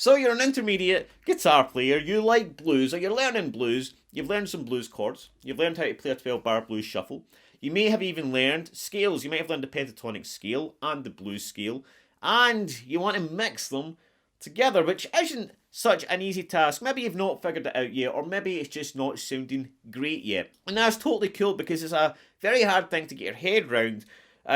So you're an intermediate guitar player, you like blues, or you're learning blues, you've learned some blues chords, you've learned how to play a 12-bar blues shuffle, you may have even learned scales, you might have learned the pentatonic scale and the blues scale, and you want to mix them together, which isn't such an easy task. Maybe you've not figured it out yet, or maybe it's just not sounding great yet. And that's totally cool because it's a very hard thing to get your head round.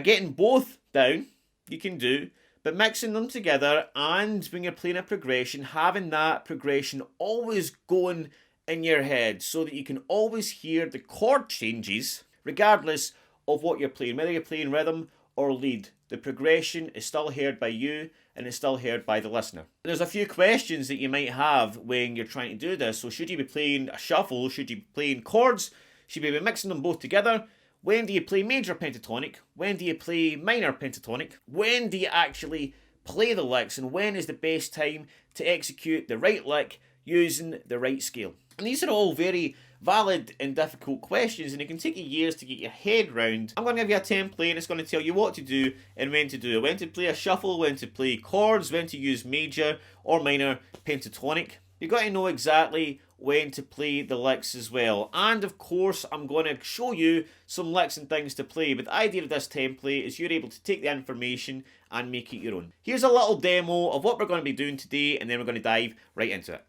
Getting both down, you can do, but mixing them together and when you're playing a progression, having that progression always going in your head so that you can always hear the chord changes regardless of what you're playing, whether you're playing rhythm or lead. The progression is still heard by you and it's still heard by the listener. There's a few questions that you might have when you're trying to do this. So should you be playing a shuffle? Should you be playing chords? Should you be mixing them both together? When do you play major pentatonic? When do you play minor pentatonic? When do you actually play the licks? And when is the best time to execute the right lick using the right scale? And these are all very valid and difficult questions, and it can take you years to get your head round. I'm going to give you a template and it's going to tell you what to do and when to do it. When to play a shuffle, when to play chords, when to use major or minor pentatonic. You've got to know exactly when to play the licks as well. And of course, I'm going to show you some licks and things to play. But the idea of this template is you're able to take the information and make it your own. Here's a little demo of what we're going to be doing today, and then we're going to dive right into it.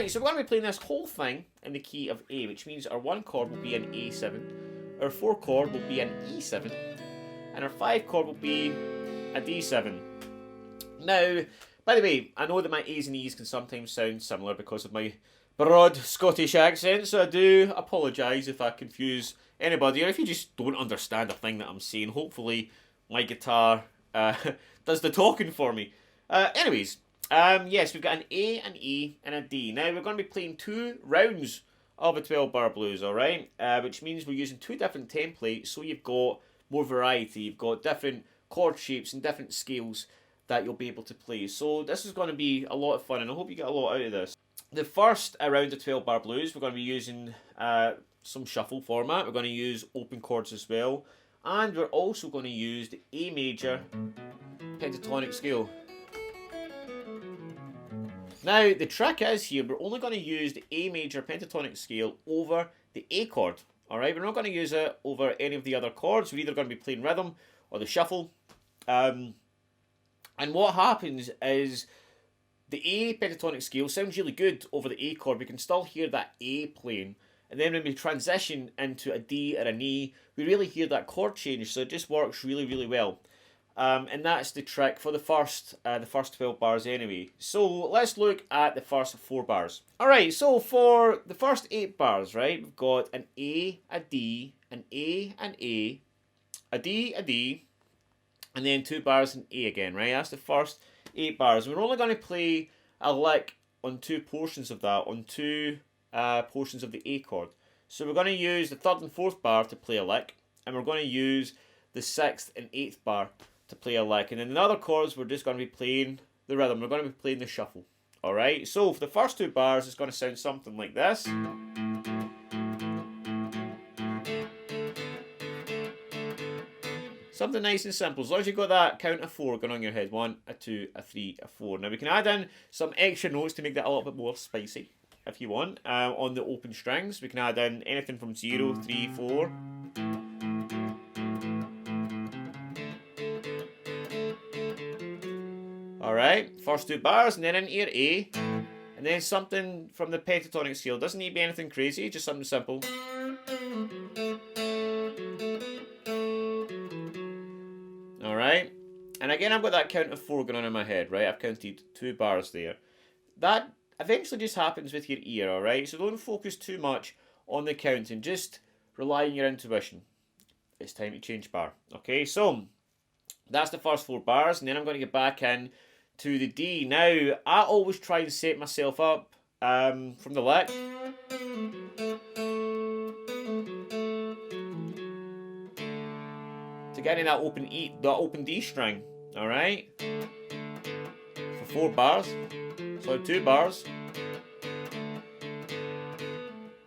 So we're going to be playing this whole thing in the key of A, which means our 1 chord will be an A7, our 4 chord will be an E7, and our 5 chord will be a D7. Now, by the way, I know that my A's and E's can sometimes sound similar because of my broad Scottish accent, so I do apologise if I confuse anybody, or if you just don't understand a thing that I'm saying. Hopefully my guitar does the talking for me. Yes, we've got an A, an E, and a D. Now, we're going to be playing 2 rounds of a 12-bar blues, alright? Which means we're using 2 different templates, so you've got more variety. You've got different chord shapes and different scales that you'll be able to play. So this is going to be a lot of fun, and I hope you get a lot out of this. The first round of 12-bar blues, we're going to be using some shuffle format. We're going to use open chords as well. And we're also going to use the A major pentatonic scale. Now, the trick is here, we're only going to use the A major pentatonic scale over the A chord. Alright, we're not going to use it over any of the other chords. We're either going to be playing rhythm or the shuffle. And what happens is the A pentatonic scale sounds really good over the A chord. We can still hear that A playing. And then when we transition into a D or an E, we really hear that chord change. So it just works really, really well. And that's the trick for the first 12 bars anyway. So let's look at the first 4 bars. Alright, so for the first 8 bars, right, we've got an A, a D, an A, an A, a D, and then 2 bars in A again, right? That's the first 8 bars. We're only going to play a lick on 2 portions of that, on 2 portions of the A chord. So we're going to use the 3rd and 4th bar to play a lick, and we're going to use the 6th and 8th bar to play a lick. And then in the other chords, we're just going to be playing the rhythm. We're going to be playing the shuffle. Alright, so for the first 2 bars, it's going to sound something like this. Something nice and simple, as long as you've got that count of 4 going on your head. 1, a 2, a 3, a 4. Now we can add in some extra notes to make that a little bit more spicy, if you want. On the open strings, we can add in anything from 0, 3, 4. Alright, first 2 bars, and then into your A. And And then something from the pentatonic scale. Doesn't need to be anything crazy, just something simple. Alright? And again, I've got that count of 4 going on in my head, right? I've counted 2 bars there. That eventually just happens with your ear, alright? So don't focus too much on the counting, just rely on your intuition. It's time to change bar. Okay, so that's the first 4 bars, and then I'm going to get back in to the D. Now, I always try and set myself up from the lick. To get in that open E, that open D string, alright? For 4 bars. So 2 bars.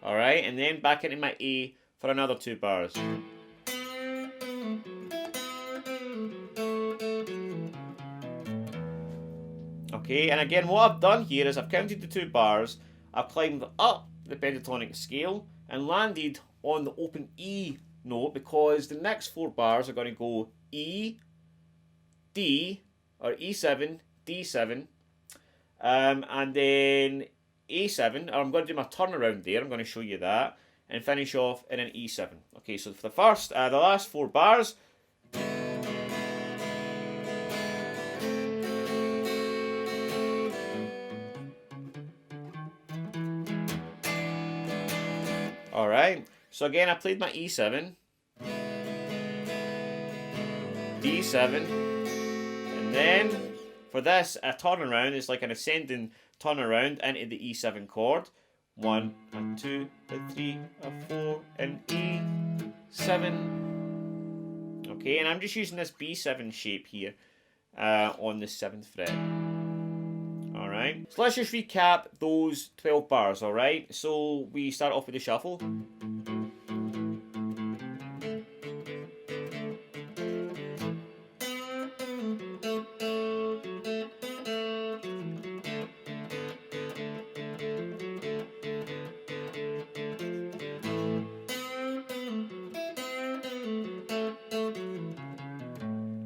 Alright, and then back into my A for another 2 bars. Okay, and again, what I've done here is I've counted the 2 bars, I've climbed up the pentatonic scale and landed on the open E note, because the next 4 bars are going to go E, D, or E7, D7, and then A7, or I'm going to do my turnaround there, I'm going to show you that, and finish off in an E7. Okay, so for the first, the last 4 bars, alright, so again I played my E7, D7, and then for this, a turnaround is like an ascending turnaround into the E7 chord. 1, and 2, and 3, and 4, and E7. Okay, and I'm just using this B7 shape here on the 7th fret. Alright, so let's just recap those 12 bars, alright? So we start off with the shuffle.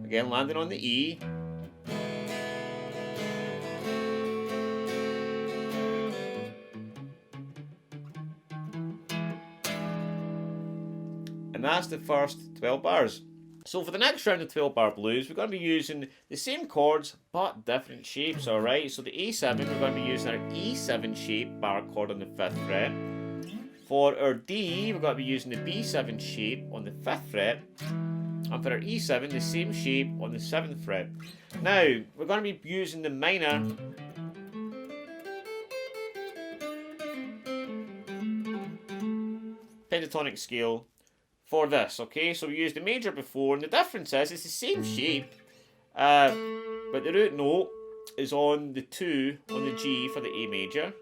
Again, landing on the E. And that's the first 12 bars. So for the next round of 12 bar blues, we're going to be using the same chords, but different shapes, alright? So the A7, we're going to be using our E7 shape bar chord on the 5th fret. For our D, we're going to be using the B7 shape on the 5th fret. And for our E7, the same shape on the 7th fret. Now, we're going to be using the minor pentatonic scale for this, okay? So we used the major before, and the difference is it's the same shape, but the root note is on the 2 on the G for the A major.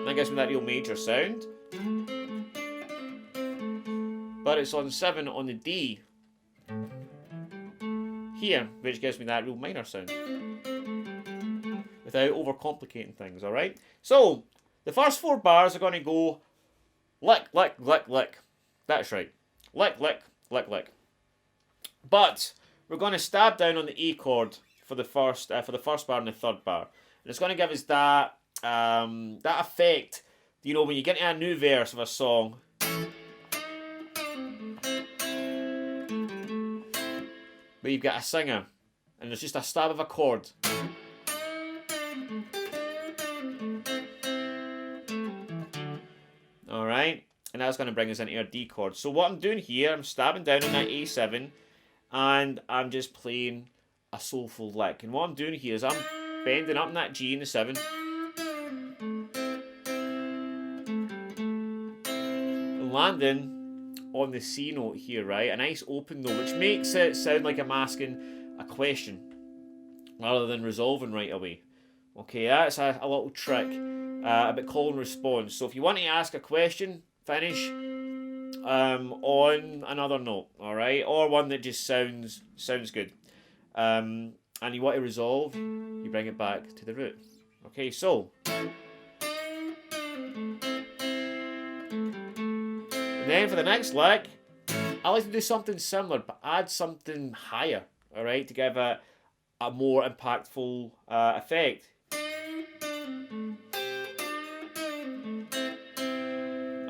That gives me that real major sound. But it's on 7 on the D here, which gives me that real minor sound without overcomplicating things, alright? So, the first 4 bars are going to go lick, lick, lick, lick. That's right. Lick, lick, lick, lick. But we're going to stab down on the A chord for the first bar and the 3rd bar. And it's going to give us that that effect, you know, when you get into a new verse of a song, where you've got a singer and there's just a stab of a chord. Alright, and that's going to bring us into our D chord. So what I'm doing here, I'm stabbing down on that A7 and I'm just playing a soulful lick. And what I'm doing here is I'm bending up in that G in the 7 and landing on the C note here, right? A nice open note, which makes it sound like I'm asking a question rather than resolving right away. Okay, that's a little trick about call and response. So if you want to ask a question, finish on another note, alright? Or one that just sounds good. And you want to resolve, you bring it back to the root. Okay, so and then for the next lick, I like to do something similar, but add something higher, alright, to give a more impactful effect.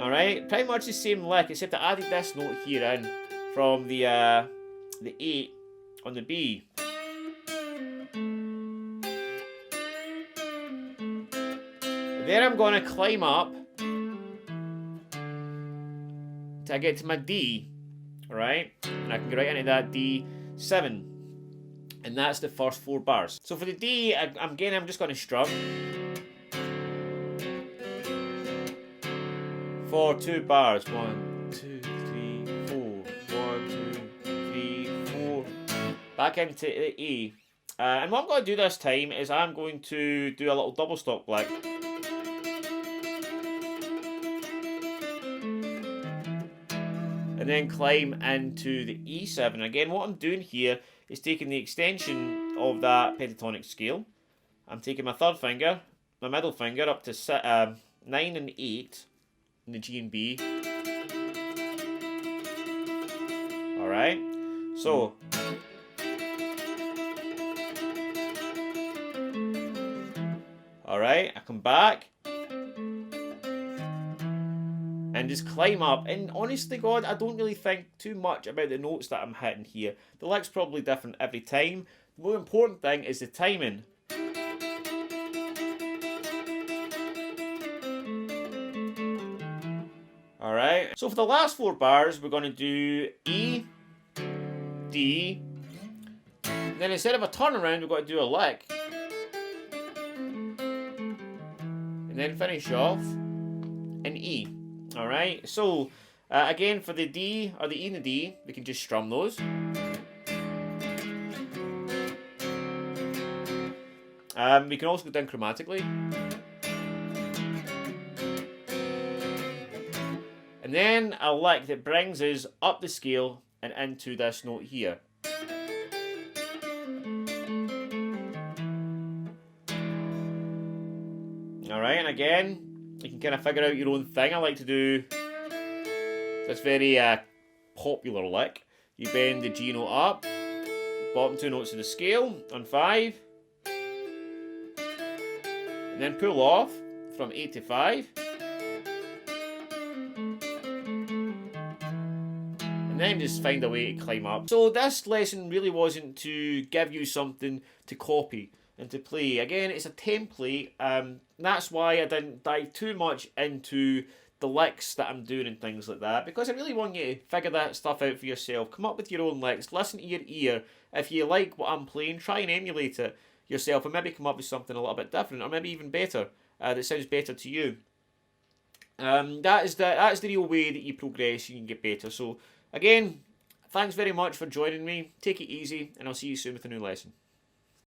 Alright, pretty much the same lick, except I added this note here in from the 8 on the B. Then I'm going to climb up till I get to my D, alright? And I can go right into that D7. And that's the first 4 bars. So for the D, I'm just going to strum for 2 bars. 1, 2, 3, 4. 1, 2, 3, 4. Back into the E. And what I'm going to do this time is I'm going to do a little double stop lick. And then climb into the E7. Again, what I'm doing here is taking the extension of that pentatonic scale. I'm taking my third finger, my middle finger, up to 9 and 8 in the G and B. Alright, so alright, I come back and just climb up. And honestly, God, I don't really think too much about the notes that I'm hitting here. The lick's probably different every time. The more important thing is the timing. Alright, so for the last 4 bars, we're going to do E, D, and then instead of a turnaround, we've got to do a lick. And then finish off in E. Alright, so again for the D, or the E and the D, we can just strum those. We can also go down chromatically. And then a lick that brings us up the scale and into this note here. Alright, and again, you can kind of figure out your own thing. I like to do this very popular lick. You bend the G note up, bottom 2 notes of the scale on 5, and then pull off from 8 to 5, and then just find a way to climb up. So this lesson really wasn't to give you something to copy and to play. Again, it's a template. That's why I didn't dive too much into the licks that I'm doing and things like that, because I really want you to figure that stuff out for yourself. Come up with your own licks, listen to your ear. If you like what I'm playing, try and emulate it yourself, and maybe come up with something a little bit different, or maybe even better, that sounds better to you. That is the real way that you progress, you can get better. So again, thanks very much for joining me. Take it easy, and I'll see you soon with a new lesson.